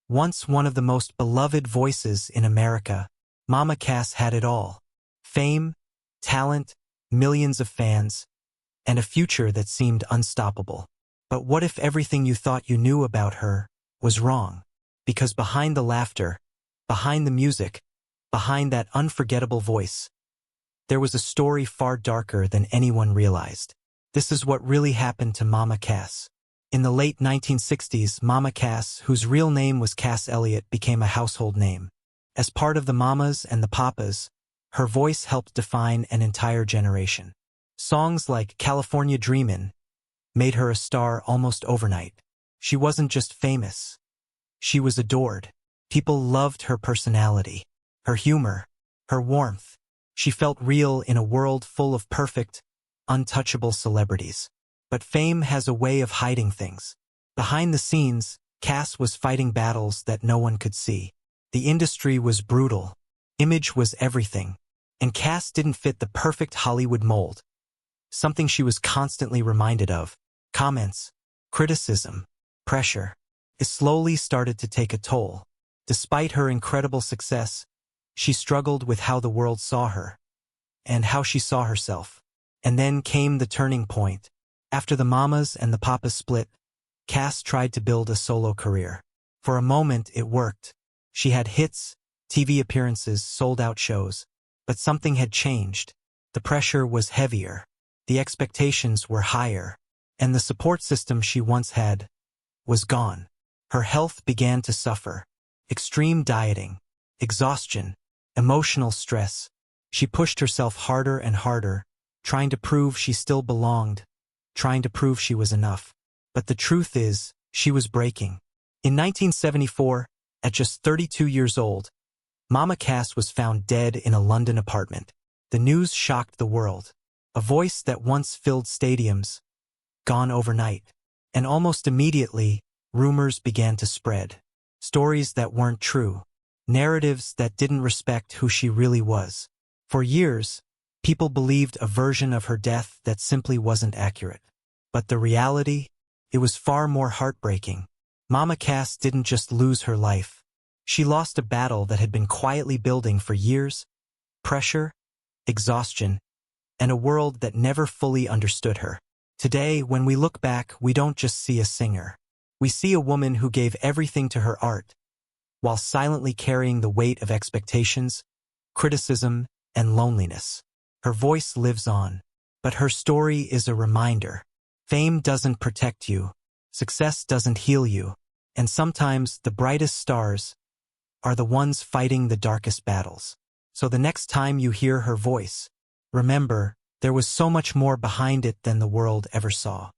Once one of the most beloved voices in America, Mama Cass had it all. Fame, talent, millions of fans, and a future that seemed unstoppable. But what if everything you thought you knew about her was wrong? Because behind the laughter, behind the music, behind that unforgettable voice, there was a story far darker than anyone realized. This is what really happened to Mama Cass. In the late 1960s, Mama Cass, whose real name was Cass Elliot, became a household name. As part of the Mamas and the Papas, her voice helped define an entire generation. Songs like California Dreamin' made her a star almost overnight. She wasn't just famous. She was adored. People loved her personality, her humor, her warmth. She felt real in a world full of perfect, untouchable celebrities. But fame has a way of hiding things. Behind the scenes, Cass was fighting battles that no one could see. The industry was brutal. Image was everything. And Cass didn't fit the perfect Hollywood mold. Something she was constantly reminded of. Comments, criticism, pressure. It slowly started to take a toll. Despite her incredible success, she struggled with how the world saw her, and how she saw herself. And then came the turning point. After the Mamas and the Papas split, Cass tried to build a solo career. For a moment, it worked. She had hits, TV appearances, sold-out shows. But something had changed. The pressure was heavier. The expectations were higher. And the support system she once had was gone. Her health began to suffer. Extreme dieting, exhaustion, emotional stress. She pushed herself harder and harder, trying to prove she still belonged, trying to prove she was enough. But the truth is, she was breaking. In 1974, at just 32 years old, Mama Cass was found dead in a London apartment. The news shocked the world. A voice that once filled stadiums, gone overnight. And almost immediately, rumors began to spread. Stories that weren't true. Narratives that didn't respect who she really was. For years, people believed a version of her death that simply wasn't accurate. But the reality? It was far more heartbreaking. Mama Cass didn't just lose her life. She lost a battle that had been quietly building for years. Pressure, exhaustion, and a world that never fully understood her. Today, when we look back, we don't just see a singer. We see a woman who gave everything to her art, while silently carrying the weight of expectations, criticism, and loneliness. Her voice lives on, but her story is a reminder. Fame doesn't protect you, success doesn't heal you, and sometimes the brightest stars are the ones fighting the darkest battles. So the next time you hear her voice, remember, there was so much more behind it than the world ever saw.